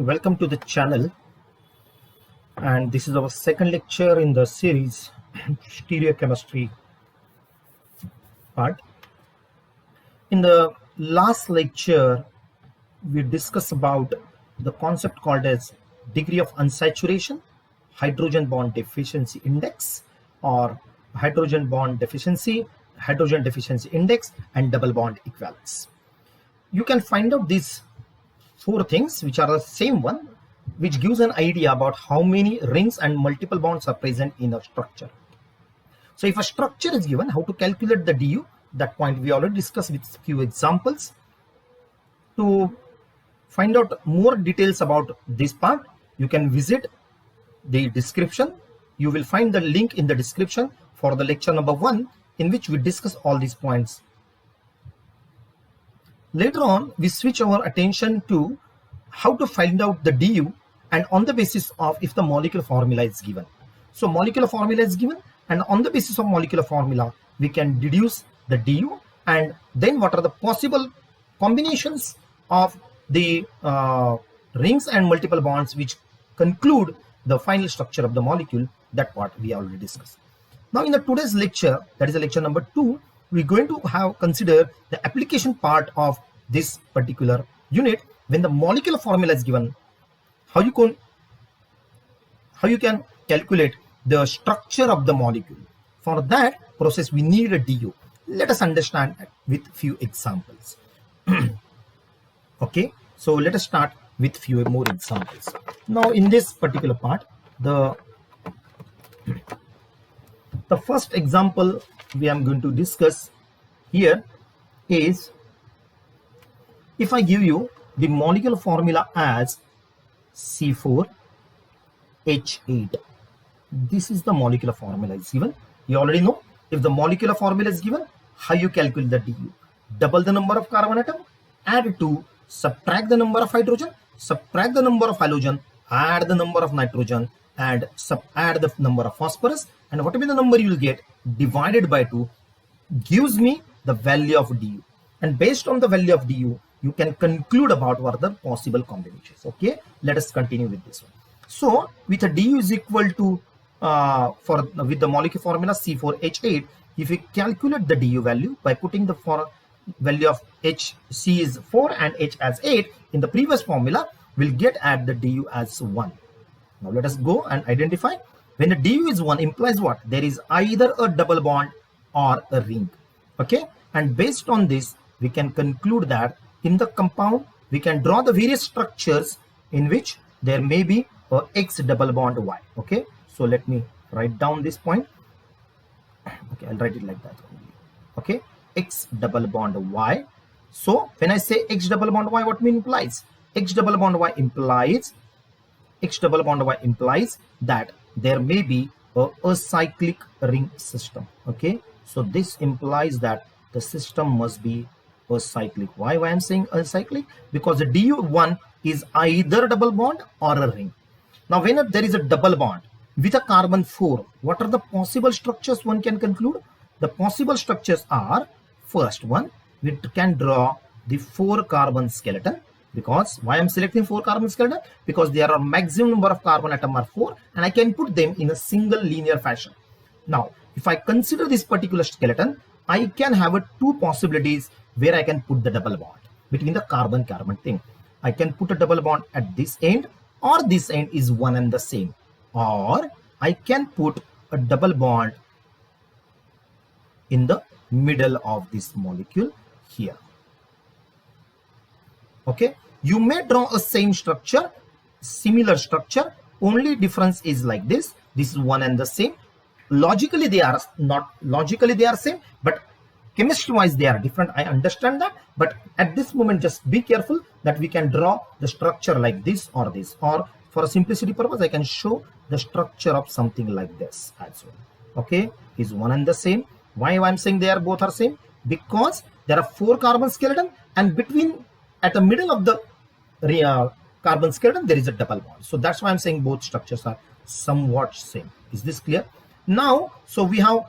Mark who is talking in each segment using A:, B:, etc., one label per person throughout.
A: Welcome to the channel, and this is our second lecture in the series stereochemistry part. In the last lecture we discussed about the concept called as degree of unsaturation, hydrogen bond deficiency index, or hydrogen deficiency index, and double bond equivalence. You can find out these four things which are the same one, which gives an idea about how many rings and multiple bonds are present in a structure. So if a structure is given, how to calculate the du, that point we already discussed with few examples. To find out more details about this part, you can visit the description. You will find the link in the description for the lecture number 1, in which we discuss all these points. Later on, we switch our attention to how to find out the du, and on the basis of if the molecular formula is given. So molecular formula is given, and on the basis of molecular formula, we can deduce the du, and then what are the possible combinations of the rings and multiple bonds which conclude the final structure of the molecule. That part we already discussed. Now in the today's lecture, that is the lecture number 2, we're going to have consider the application part of this particular unit. When the molecular formula is given, how you can calculate the structure of the molecule. For that process we need a du. Let us understand with few examples. Okay, so let us start with few more examples. Now in this particular part, the first example we are going to discuss here is, if I give you the molecular formula as C4H8. This is the molecular formula is given. You already know, if the molecular formula is given, how you calculate the du. Double the number of carbon atom, add 2, subtract the number of hydrogen, subtract the number of halogen, add the number of nitrogen, and add the number of phosphorus, and whatever the number you will get divided by 2 gives me the value of du. And based on the value of du, you can conclude about what are the possible combinations. Okay, let us continue with this one. So with a du is equal to with the molecular formula C4H8, if we calculate the du value by putting the value of C is 4 and H as 8 in the previous formula, we'll get at the du as 1. Now let us go and identify. When the du is 1 implies what? There is either a double bond or a ring. Okay, and based on this we can conclude that in the compound we can draw the various structures in which there may be a X double bond Y. Okay, so let me write down this point. Okay, I'll write it like that only. Okay, X double bond Y. So when I say X double bond Y, what implies? X double bond Y implies that there may be a acyclic ring system. Okay, so this implies that the system must be acyclic. Why I'm saying acyclic? Because the du1 is either a double bond or a ring. Now when there is a double bond with a carbon 4, what are the possible structures one can conclude? The possible structures are, first one, we can draw the 4 carbon skeleton. Because why I'm selecting 4 carbon skeleton? Because there are maximum number of carbon atom are 4, and I can put them in a single linear fashion. Now if I consider this particular skeleton, I can have 2 possibilities where I can put the double bond between the carbon-carbon thing. I can put a double bond at this end, or this end is one and the same, or I can put a double bond in the middle of this molecule here. Okay, you may draw a same structure, similar structure, only difference is like this. This is one and the same. Logically they are same, but chemistry wise they are different. I understand that, but at this moment just be careful that we can draw the structure like this, or for a simplicity purpose I can show the structure of something like this as well. Okay, is one and the same. Why I'm saying they are both are same? Because there are 4 carbon skeleton, and at the middle of the carbon skeleton there is a double bond. So that's why I'm saying both structures are somewhat same. Is this clear? Now so we have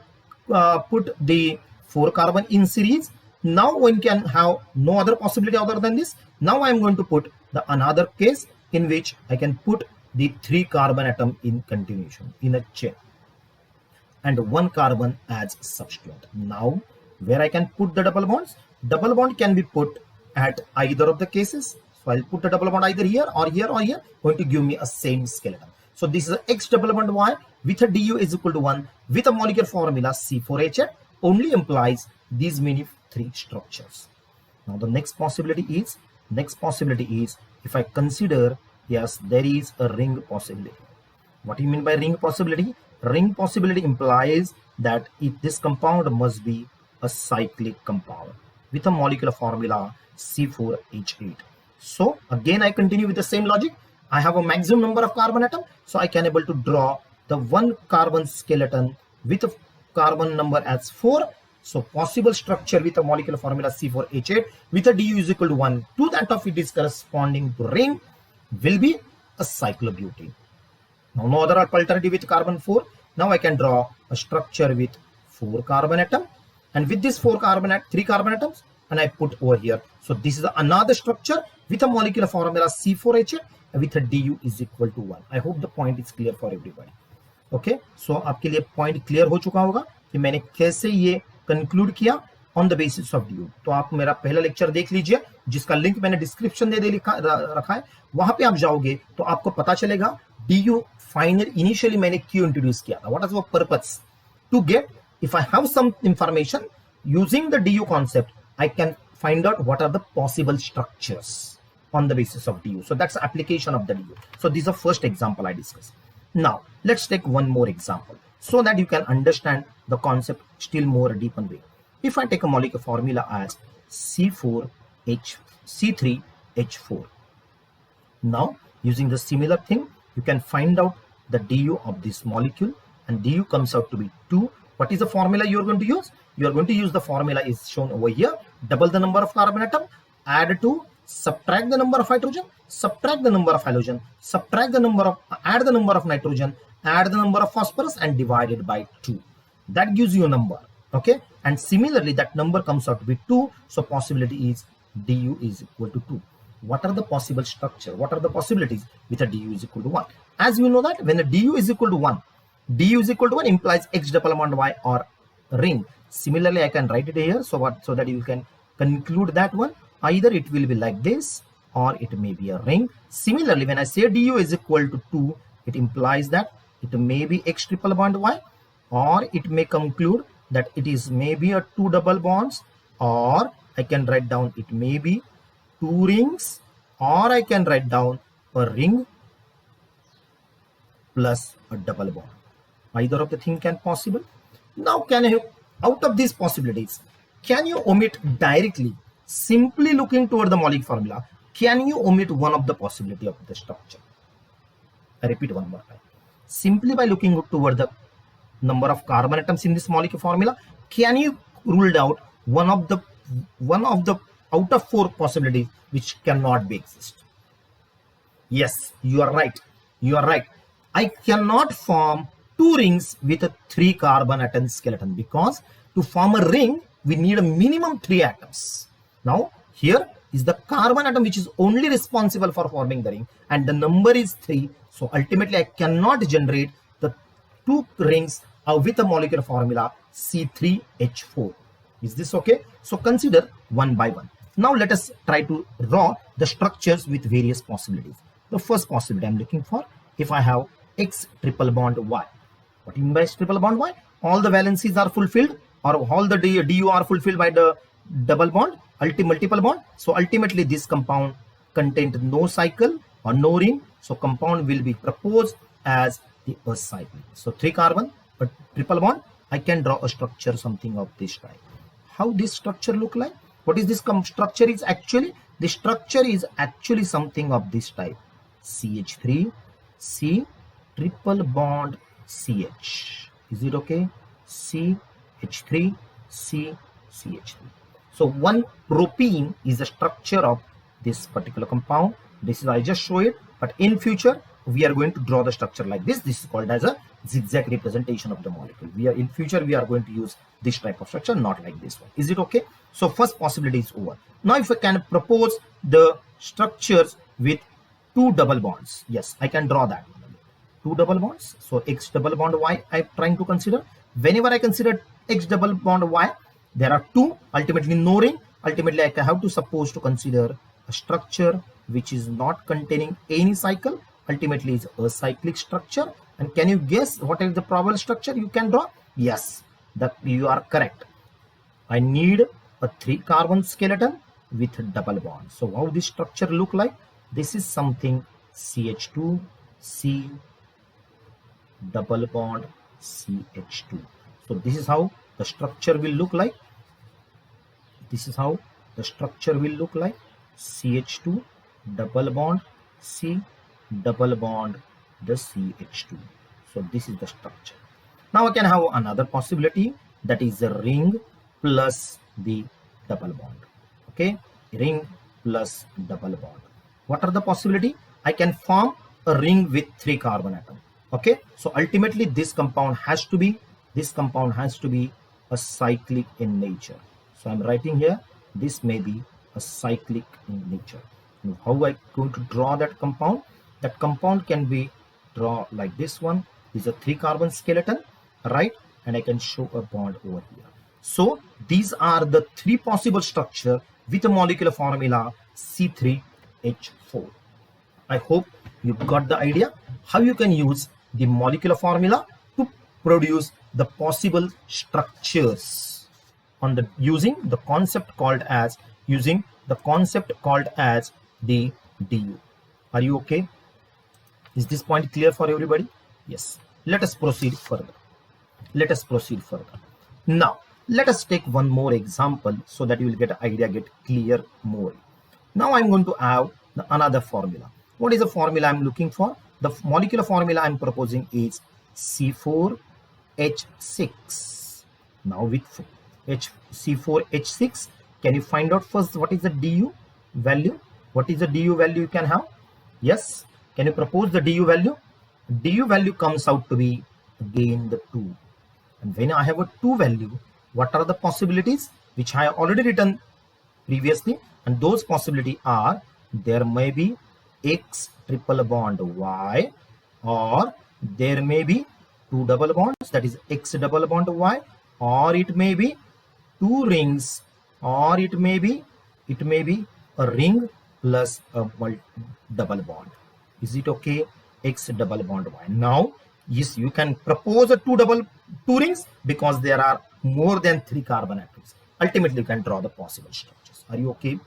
A: put the 4 carbon in series. Now one can have no other possibility other than this. Now I am going to put the another case in which I can put the 3 carbon atom in continuation in a chain and 1 carbon as substituent. Now, where I can put the double bonds? Double bond can be put at either of the cases. So I'll put the double bond either here or here or here, going to give me a same skeleton. So this is a X double bond Y with a du is equal to 1 with a molecular formula C4H8 only implies these many 3 structures. Now the next possibility is if I consider, yes, there is a ring possibility. What do you mean by ring possibility? Ring possibility implies that this compound must be a cyclic compound with a molecular formula C4H8. So again, I continue with the same logic. I have a maximum number of carbon atom, so I can able to draw the 1 carbon skeleton with a carbon number as 4. So possible structure with a molecular formula C4H8 with a du is equal to 1 to that of it is corresponding to ring will be a cyclobutane. Now no other alternative with carbon 4. Now I can draw a structure with 4 carbon atom, and with this 3 carbon atoms, and I put over here. So this is another structure with a molecular formula C4H8 with a du is equal to 1. I hope the point is clear for everybody. Okay, so आपके लिए point clear हो चुका होगा कि मैंने कैसे ये conclude किया on the basis of du. तो आप मेरा पहला लेक्चर देख लीजिए जिसका लिंक मैंने डिस्क्रिप्शन दे रखा है, वहां पे आप जाओगे तो आपको पता चलेगा du फाइनल इनिशियली मैंने क्यों इंट्रोड्यूस किया था. What is the purpose? To get, if I have some information using the du concept, I can find out what are the possible structures on the basis of du. So that's the application of the du. So this is the first example I discussed. Now let's take one more example so that you can understand the concept still more deeper way. If I take a molecular formula as C3H4, now using the similar thing, you can find out the du of this molecule, and du comes out to be 2. What is the formula you are going to use? You are going to use the formula is shown over here. Double the number of carbon atom, add 2, subtract the number of hydrogen, subtract the number of halogen, subtract the number of, add the number of nitrogen, add the number of phosphorus, and divide it by 2. That gives you a number. Okay, and similarly that number comes out to be 2. So possibility is du is equal to 2. What are the possible structure? What are the possibilities with a du is equal to 1? As we know that when a du is equal to 1, du is equal to 1 implies X double bond Y or ring. Similarly, I can write it here so that you can conclude that one. Either it will be like this or it may be a ring. Similarly, when I say du is equal to 2, it implies that it may be X triple bond Y, or it may conclude that it is maybe a 2 double bonds, or I can write down it may be 2 rings, or I can write down a ring plus a double bond. Either of the thing can possible. Now can you, out of these possibilities, can you omit directly, simply looking toward the molecular formula, can you omit one of the possibility of the structure? I repeat one more time. Simply by looking toward the number of carbon atoms in this molecular formula, can you rule out one of the out of 4 possibilities which cannot be exist? Yes, you are right. You are right. I cannot form 2 rings with a 3 carbon atom skeleton, because to form a ring we need a minimum 3 atoms. Now here is the carbon atom which is only responsible for forming the ring, and the number is 3. So ultimately I cannot generate the 2 rings with a molecular formula C3H4. Is this okay? So consider one by one. Now let us try to draw the structures with various possibilities. The first possibility I'm looking for, if I have X triple bond Y. What do you mean by triple bond Y? All the valencies are fulfilled, or all the du are fulfilled by the double bond, multiple bond. So ultimately this compound contained no cycle or no ring. So compound will be proposed as the acyclic. So 3 carbon, a triple bond. I can draw a structure something of this type. How this structure look like? What is this structure is actually? The structure is actually something of this type. CH3, C, triple bond CH. Is it okay? CH3, C, CH3. So one propene is the structure of this particular compound. This is, I just show it, but in future we are going to draw the structure like this. This is called as a zigzag representation of the molecule. In future we are going to use this type of structure, not like this one. Is it okay? So first possibility is over. Now if I can propose the structures with two double bonds. Yes, I can draw that. Two double bonds. So X double bond Y I'm trying to consider. Whenever I consider X double bond Y, there are two, ultimately no ring. Ultimately, I have to suppose to consider a structure which is not containing any cycle. Ultimately, is a cyclic structure. And can you guess what is the probable structure you can draw? Yes, that you are correct. I need a 3-carbon skeleton with a double bond. So how this structure look like? This is something CH2, C, double bond, CH2. So this is how the structure will look like. This is how the structure will look like. CH2, double bond, C, double bond, the CH2. So this is the structure. Now I can have another possibility, that is a ring plus the double bond. Okay, ring plus double bond. What are the possibility? I can form a ring with 3 carbon atom. Okay, so ultimately this compound has to be a cyclic in nature. So I'm writing here, this may be a cyclic in nature. Now, how I going to draw that compound? That compound can be draw like this one. This is a 3-carbon skeleton, right? And I can show a bond over here. So these are the 3 possible structure with a molecular formula C3H4. I hope you got the idea how you can use the molecular formula to produce the possible structures on the using the concept called as the DU. Are you okay? Is this point clear for everybody? Yes. Let us proceed further. Now, let us take one more example so that you will get an idea, get clear more. Now I'm going to have another formula. What is the formula I'm looking for? The molecular formula I'm proposing is C4H6. Now with C4H6, can you find out first what is the DU value? What is the DU value you can have? Yes. Can you propose the DU value? DU value comes out to be again the 2. And when I have a 2 value, what are the possibilities which I have already written previously? And those possibilities are, there may be X triple bond Y, or there may be 2 double bonds, that is X double bond Y, or it may be 2 rings, or it may be a ring plus a double bond. Is it okay? X double bond Y. Now, yes, you can propose a 2 rings because there are more than 3 carbon atoms. Ultimately, you can draw the possible structures. Are you okay?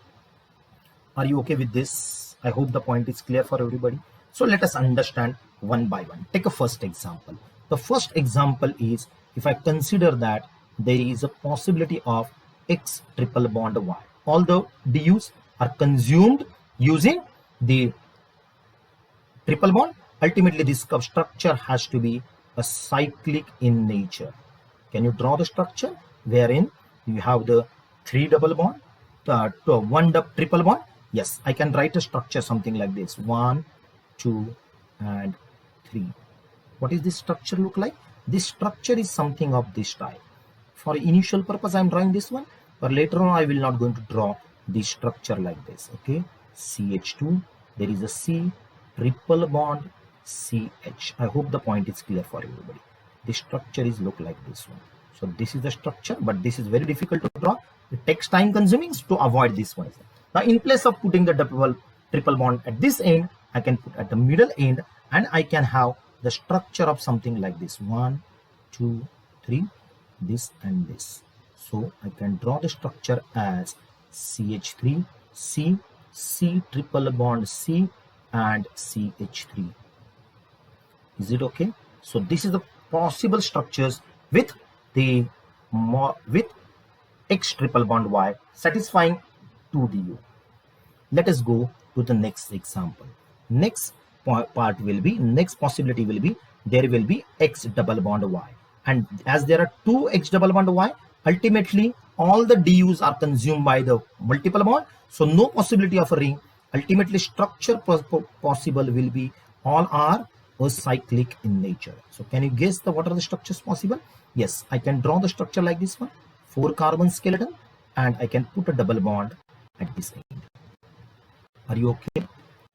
A: Are you okay with this? I hope the point is clear for everybody. So let us understand one by one. Take a first example. The first example is, if I consider that there is a possibility of X triple bond Y. All the DUs are consumed using the triple bond. Ultimately, this structure has to be a cyclic in nature. Can you draw the structure wherein you have the 3 double bond to 1 triple bond? Yes, I can write a structure something like this: 1, 2, and 3. What is this structure look like? This structure is something of this type. For initial purpose, I am drawing this one, but later on I will not going to draw this structure like this. Okay, CH2, there is a C, triple bond, CH. I hope the point is clear for everybody. The structure is look like this one. So this is the structure, but this is very difficult to draw. It takes time consuming to avoid this one. Now, in place of putting the triple bond at this end, I can put at the middle end, and I can have the structure of something like this: 1, 2, 3, this and this. So I can draw the structure as CH3, C, C triple bond C, and CH3. Is it okay? So this is the possible structures with the X triple bond Y satisfying 2 DU. Let us go to the next example. Next possibility will be, there will be X double bond Y, and as there are 2 X double bond Y, ultimately all the DUs are consumed by the multiple bond, so no possibility of a ring. Ultimately, structure possible will be, all are cyclic in nature. So can you guess what are the structures possible? Yes, I can draw the structure like this one: 4 carbon skeleton, and I can put a double bond at this end. Are you okay?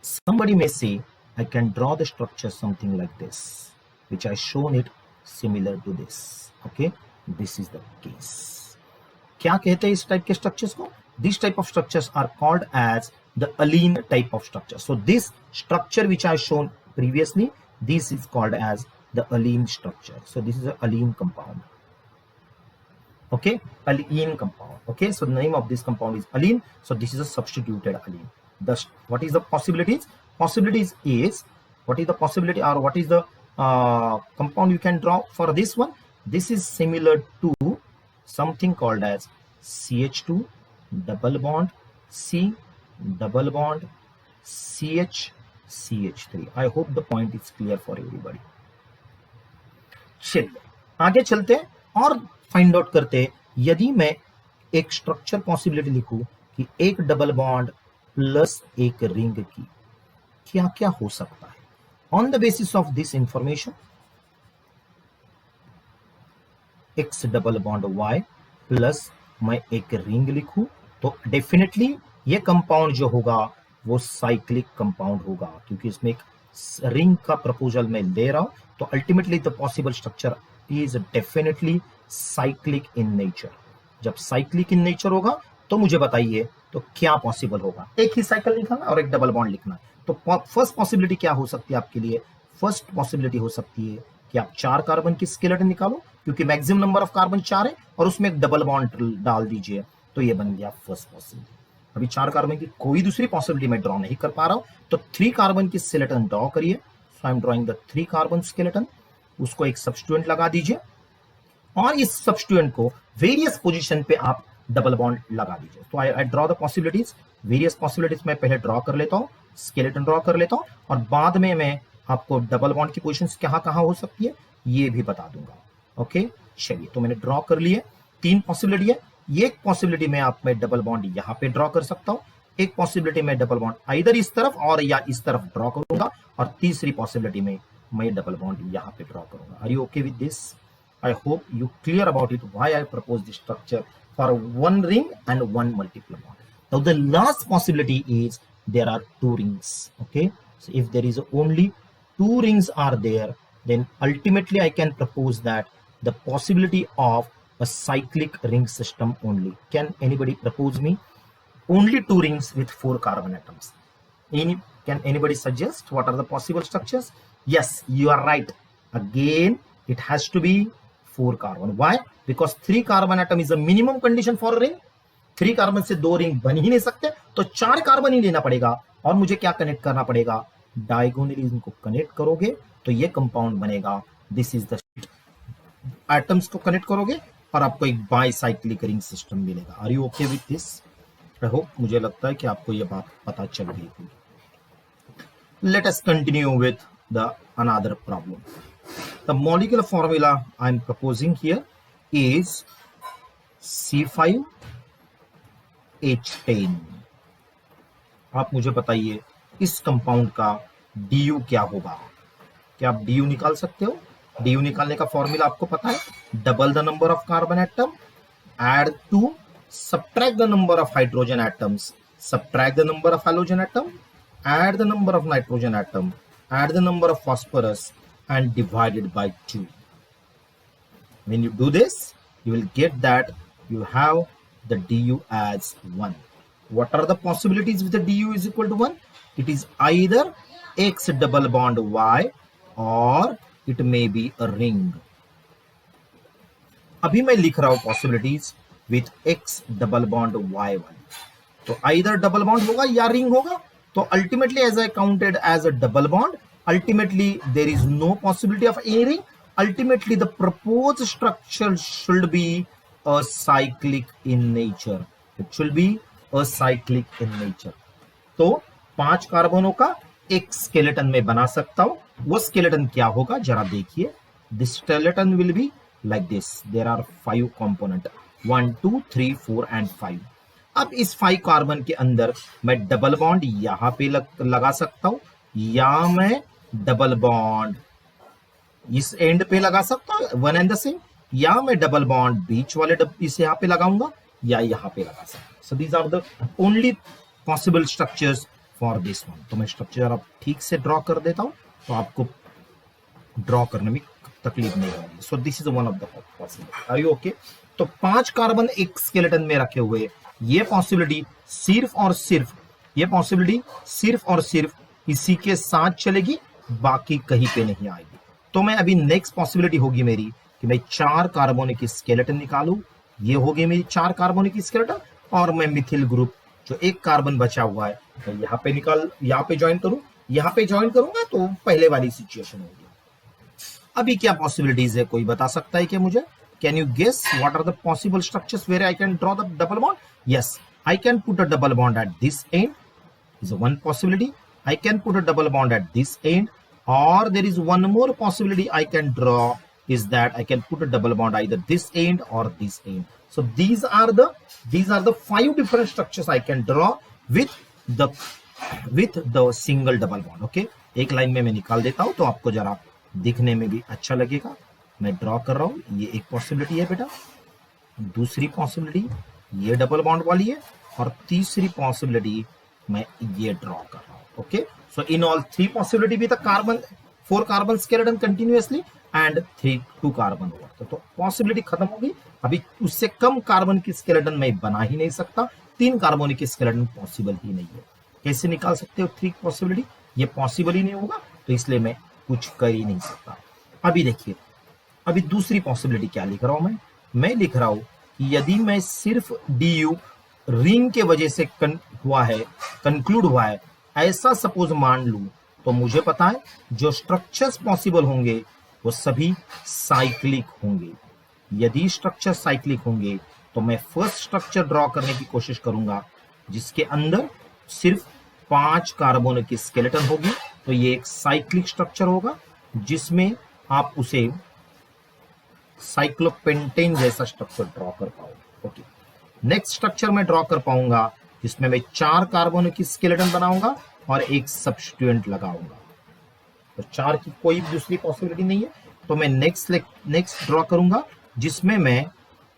A: Somebody may say, I can draw the structure something like this, which I shown it similar to this. Okay, this is the case. क्या कहते हैं इस type के structures को? These type of structures are called as the Alene type of structure. So this structure which I shown previously, this is called as the Alene structure. So this is an Alene compound. Okay, Alene compound. Okay, so the name of this compound is Alene. So this is a substituted Alene. Thus, what is the possibilities? Possibilities is, what is the possibility or what is the compound you can draw for this one? This is similar to something called as CH2 double bond C double bond CH CH3. I hope the point is clear for everybody. चलिए आगे चलते हैं और find out करते हैं, यदि मैं एक स्ट्रक्चर पॉसिबिलिटी लिखूं कि एक डबल बॉन्ड प्लस एक रिंग की क्या क्या हो सकता है. On the basis of this information, X double bond Y plus मैं एक रिंग लिखूं तो डेफिनेटली ये कंपाउंड जो होगा वो साइक्लिक कंपाउंड होगा, क्योंकि इसमें एक रिंग का प्रपोजल मैं ले रहा हूं. तो ultimately the possible structure is definitely cyclic in nature. जब साइक्लिक इन नेचर होगा तो मुझे बताइए तो क्या पॉसिबल होगा. एक ही साइकिल लिखना और एक डबल बॉन्ड लिखना. तो फर्स्ट पॉसिबिलिटी क्या हो सकती है आपके लिए? फर्स्ट पॉसिबिलिटी हो सकती है कि आप 4 कार्बन की स्केलेटन निकालो, क्योंकि मैक्सिमम नंबर ऑफ कार्बन 4 है, और उसमें एक डबल बॉन्ड डाल दीजिए, तो ये बन गया फर्स्ट पॉसिबिलिटी. अभी 4 कार्बन की कोई दूसरी पॉसिबिलिटी मैं ड्रॉ नहीं कर पा रहा हूं, तो 3 कार्बन की स्केलेटन ड्रॉ करिए. So I am drawing the 3 carbon skeleton. उसको एक सब्स्टिट्यूएंट लगा दीजिए और इस सब्स्टिट्यूएंट को वेरियस पोजीशन पे आप डबल बॉन्ड लगा दीजिए. तो I draw the possibilities. Various possibilities मैं पहले ड्रॉ कर लेता हूं, स्केलेटन ड्रॉ कर लेता हूं, और बाद में मैं आपको डबल बॉन्ड की पोजीशंस कहां कहां हो सकती है ये भी बता दूंगा. ओके, चलिए तो मैंने ड्रॉ कर लिए. 3 पॉसिबिलिटी है. एक पॉसिबिलिटी में आप मैं डबल बॉन्ड यहां पे ड्रॉ कर सकता हूं, एक पॉसिबिलिटी में डबल बॉन्ड इधर इस तरफ और या इस तरफ ड्रॉ करूंगा, और तीसरी पॉसिबिलिटी में मैं डबल बॉन्ड यहां पे ड्रॉ करूंगा. Are you okay with this? I hope you clear about it why I propose this structure for one ring and one multiple bond. Now the last possibility is there are 2 rings. Okay, so if there is only 2 rings are there, then ultimately I can propose that the possibility of a cyclic ring system only. Can anybody propose me only 2 rings with 4 carbon atoms? Can anybody suggest what are the possible structures? Yes, you are right. Again, it has to be 4 carbon. Why? Because 3 carbon atom is a minimum condition for ring. 3 carbon से 2 ring बन ही नहीं सकते, तो 4 carbon ही लेना पड़ेगा. और मुझे क्या कनेक्ट करना पड़ेगा? डायगोनली इनको कनेक्ट करोगे तो ये कंपाउंड बनेगा. दिस इज द एटम्स को कनेक्ट करोगे और आपको एक बाइसाइक्लिक रिंग सिस्टम मिलेगा. Are you okay with this? I hope, मुझे लगता है कि आपको ये बात पता चल गई होगी. Let us continue with the another problem. The molecular formula I am proposing here is C5H10. आप मुझे बताइए इस कंपाउंड का DU क्या होगा? क्या आप DU निकाल सकते हो? DU निकालने का फॉर्मूला आपको पता है. Double the number of carbon atom, add 2, subtract the number of hydrogen atoms, subtract the number of halogen atom, add the number of nitrogen atom, add the number of phosphorus, and divided by 2. When you do this, you will get that you have the DU as 1. What are the possibilities with the DU is equal to 1? It is either X double bond Y or it may be a ring. अभी मैं लिख रहा हूं possibilities with X double bond Y1. तो either double bond होगा या ring होगा. तो ultimately as I counted as a double bond, ultimately there is no possibility of any ring. Ultimately the proposed structure should be a cyclic in nature. It should be a cyclic in nature. तो 5 कार्बनों का एक skeleton में बना सकता हूं. वो skeleton क्या होगा जरा देखिए. This skeleton will be like this. There are 5 component, 1 2 3 4 and 5. अब इस 5 कार्बन के अंदर मैं डबल बॉन्ड यहां पे लगा सकता हूं, या मैं डबल बॉन्ड इस एंड पे लगा सकता हूं, वन एंड द सेम, या मैं डबल बॉन्ड बीच वाले इस यहां पे लगाऊंगा या यहां पे लगा सकता हूं. So these are the only possible structures for this one. तो मैं स्ट्रक्चर अब ठीक से ड्रॉ कर देता हूं, तो आपको ड्रॉ करने में तकलीफ नहीं होगी। So this is one of the possibility. Are you okay? तो 5 कार्बन एक स्केलेटन में रखे हुए, ये पॉसिबिलिटी सिर्फ और सिर्फ, ये पॉसिबिलिटी सिर्फ और सिर्फ इसी के साथ चलेगी, बाकी कहीं पे नहीं आएगी। तो मैं अभी नेक्स्ट पॉसिबिलिटी होगी मेरी कि मैं 4 कार्बोनिक स्केलेटन निकालूं। ये होगी मेरी 4 कार्बोनिक स्केलेटन, और मैं मिथिल ग्रुप जो एक कार्बन बचा हुआ है तो यहाँ पे यहाँ पे ज्वाइन करूं, यहाँ पे ज्वाइन करूंगा तो पहले वाली सिचुएशन होगी। अभी क्या पॉसिबिलिटीज है, कोई बता सकता है क्या मुझे? Can you guess what are the possible structures where I can draw the double bond? Yes, I can put a double bond at this end, is one possibility. I can put a double bond at this end, or there is one more possibility I can draw, is that I can put a double bond either this end or this end. So these are the 5 different structures I can draw with the single double bond. Okay, एक line में मैं निकाल देता हूं तो आपको जरा दिखने में भी अच्छा लगेगा। मैं ड्रॉ कर रहा हूं, ये एक पॉसिबिलिटी है बेटा, दूसरी पॉसिबिलिटी ये डबल बॉन्ड वाली है, और तीसरी पॉसिबिलिटी मैं ये ड्रॉ कर रहा हूं। Okay, so in all 3 possibility with carbon 4 carbon skeleton continuously and 2 carbon over. तो पॉसिबिलिटी खत्म होगी। अभी उससे कम कार्बन की स्केलेटन मैं बना ही नहीं सकता, 3 कार्बोनिक की स्केलेटन पॉसिबल ही नहीं है। कैसे निकाल सकते हो 3 पॉसिबिलिटी? ये पॉसिबल ही नहीं होगा, तो इसलिए मैं कुछ कर ही नहीं सकता। अभी देखिए, अभी दूसरी पॉसिबिलिटी क्या लिख रहा हूं मैं लिख रहा हूं कि यदि मैं सिर्फ डी रिंग के वजह से कंक्लूड हुआ है, ऐसा सपोज मान लूं, तो मुझे पता है जो स्ट्रक्चर्स पॉसिबल होंगे वो सभी साइक्लिक होंगे। यदि स्ट्रक्चर साइक्लिक होंगे तो मैं फर्स्ट स्ट्रक्चर ड्रॉ करने की कोशिश करूंगा जिसके अंदर सिर्फ 5 कार्बन की स्केलेटन होगी। तो ये एक साइक्लिक स्ट्रक्चर होगा जिसमें आप उसे साइक्लोपेंटेन जैसा स्ट्रक्चर ड्रॉ कर पाओगे। ओके, नेक्स्ट स्ट्रक्चर मैं ड्रॉ कर पाऊंगा जिसमें मैं 4 कार्बन की स्केलेटन बनाऊंगा और एक सब्स्टिट्यूएंट लगाऊंगा। तो 4 की कोई दूसरी पॉसिबिलिटी नहीं है, तो मैं नेक्स्ट ड्रॉ करूंगा जिसमें मैं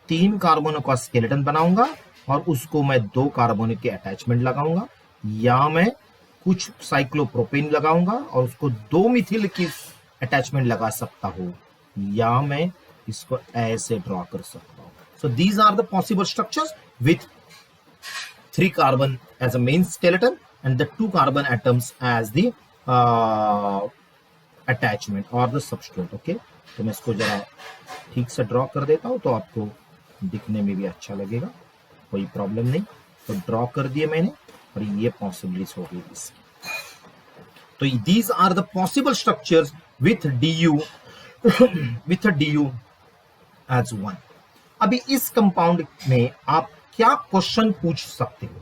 A: 3 कार्बन का स्केलेटन बनाऊंगा और उसको मैं 2 कार्बन के अटैचमेंट लगाऊंगा, या मैं कुछ साइक्लोप्रोपेन लगाऊंगा और उसको 2 मिथिल की अटैचमेंट लगा सकता हूं, या मैं इसको ऐसे ड्रॉ कर सकता हूं। So these are the possible structures with 3 carbon as a main skeleton and the 2 carbon atoms as the attachment or the substrate. Okay, तो मैं इसको जरा ठीक से ड्रॉ कर देता हूं तो आपको दिखने में भी अच्छा लगेगा, कोई प्रॉब्लम नहीं। तो ड्रॉ कर दिए मैंने, और ये पॉसिबिलिटीज हो गई इसकी। तो these are the possible structures with DU with a DU as 1। अभी इस कंपाउंड में आप क्या क्वेश्चन पूछ सकते हो?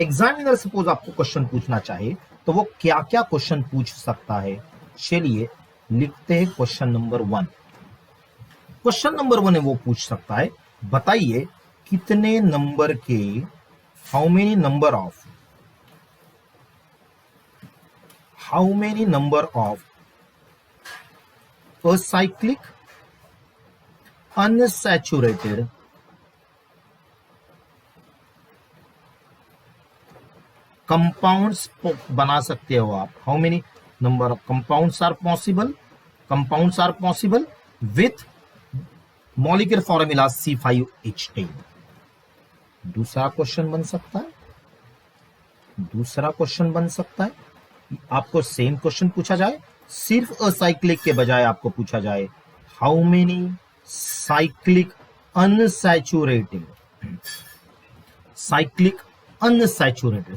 A: एग्जामिनर सपोज आपको क्वेश्चन पूछना चाहे तो वो क्या क्या क्वेश्चन पूछ सकता है? चलिए लिखते हैं क्वेश्चन नंबर 1। क्वेश्चन नंबर 1 है वो पूछ सकता है, बताइए कितने नंबर के how many number of acyclic unsaturated compounds बना सकते हो आप। How many number of compounds are possible with molecular formula C5H10। दूसरा क्वेश्चन बन सकता है, आपको सेम क्वेश्चन पूछा जाए, सिर्फ असाइक्लिक के बजाय आपको पूछा जाए how many cyclic unsaturated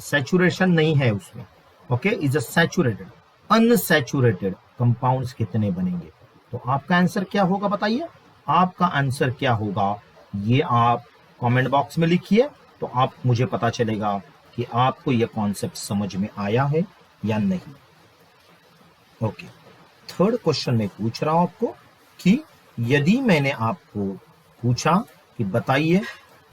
A: saturation नहीं है उसमें, okay, is a saturated unsaturated compounds कितने बनेंगे? तो आपका आंसर क्या होगा बताइए, आपका आंसर क्या होगा ये आप कमेंट बॉक्स में लिखिए, तो आप मुझे पता चलेगा कि आपको यह कॉन्सेप्ट समझ में आया है या नहीं। ओके, थर्ड क्वेश्चन में पूछ रहा हूं आपको कि यदि मैंने आपको पूछा कि बताइए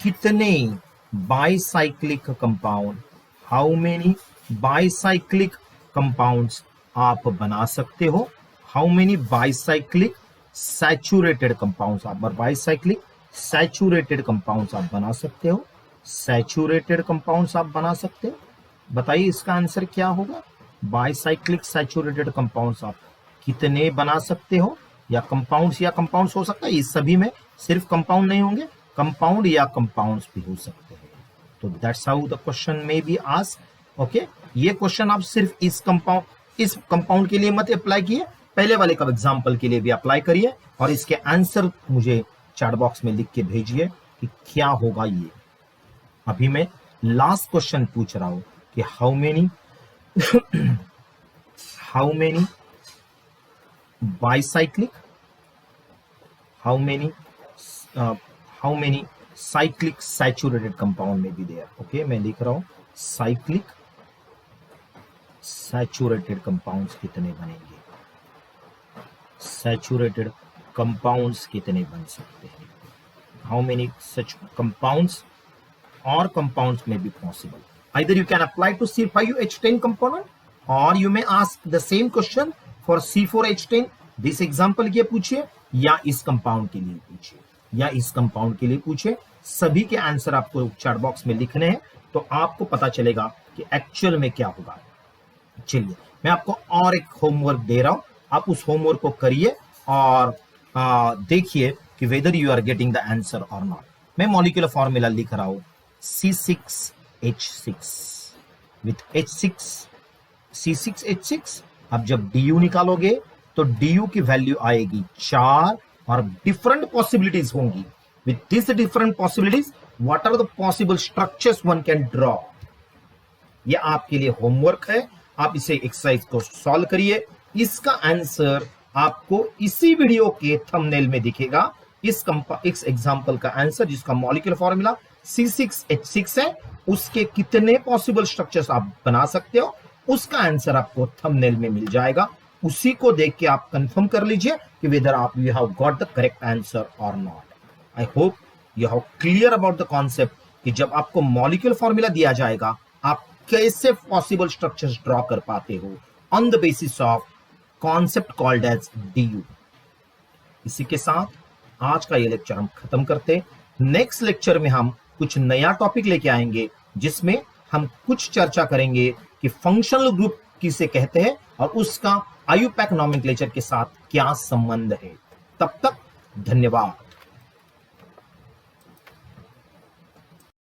A: कितने bicyclic compound, how many bicyclic compounds आप बना सकते हो, how many bicyclic saturated compounds आप बाइसाइक्लिक सैचुरेटेड कंपाउंड्स आप बना सकते हो, बताइए इसका आंसर क्या होगा। बाइसाइक्लिक सैचुरेटेड कंपाउंड्स आप कितने बना सकते हो, या कंपाउंड्स हो सकता है, इस सभी में सिर्फ कंपाउंड नहीं होंगे, कंपाउंड या कंपाउंड्स भी हो सकते हैं। तो दैट्स हाउ द क्वेश्चन में बी आस्क्ड। ओके, ये क्वेश्चन आप सिर्फ इस कंपाउंड के लिए मत अप्लाई किए, पहले वाले का एग्जांपल के लिए भी अप्लाई करिए और इसके आंसर मुझे चैट बॉक्स में लिख के भेजिए कि क्या होगा ये। अभी मैं लास्ट क्वेश्चन पूछ रहा हूं कि how many bicyclic, how many cyclic saturated compound में भी देयर। ओके, मैं लिख रहा हूं साइक्लिक सैचुरेटेड कंपाउंड्स कितने बनेंगे, सैचुरेटेड कंपाउंड्स कितने बन सकते हैं, how many such compounds or compounds may be possible. Either you can apply to C5H10 component or you may ask the same question for C4H10. This example के पूछिए या इस कंपाउंड के लिए पूछिए, या इस कंपाउंड के लिए पूछिए। सभी के आंसर आपको चैट बॉक्स में लिखने हैं तो आपको पता चलेगा कि एक्चुअल में क्या होगा। चलिए मैं आपको और एक होमवर्क दे रहा हूं, आप उस होमवर्क को करिए और देखिए कि whether you are getting the answer और नॉट। मैं मॉलिक्यूलर फॉर्मूला लिख रहा हूं C6H6 with C6H6। अब जब DU निकालोगे तो DU की वैल्यू आएगी 4 और डिफरेंट पॉसिबिलिटीज होंगी। With this different possibilities what are the possible structures one can draw. ये आपके लिए होमवर्क है, आप इसे एक्सरसाइज को सॉल्व करिए। इसका आंसर आपको इसी वीडियो के थंबनेल में दिखेगा। इस एग्जांपल का आंसर जिसका मॉलिक्यूलर फॉर्मूला C6H6 है, उसके कितने पॉसिबल स्ट्रक्चर्स आप बना सकते हो, उसका आंसर आपको थंबनेल में मिल जाएगा। उसी को देख के आप कंफर्म कर लीजिए कि वेदर आप you have got the correct answer और not. I hope you have clear about the concept कि जब आपको मॉलिक्यूलर फॉर्मूला दिया जाएगा आप कैसे पॉसिबल स्ट्रक्चर्स ड्रॉ कर पाते हो on the basis of concept called as DU। इसी के साथ आज का ये लेक्चर हम खत्म करते हैं। नेक्स्ट लेक्चर में हम कुछ नया टॉपिक लेके आएंगे जिसमें हम कुछ चर्चा करेंगे कि फंक्शनल ग्रुप किसे कहते हैं और उसका IUPAC नॉमेनक्लेचर के साथ क्या संबंध है। तब तक धन्यवाद।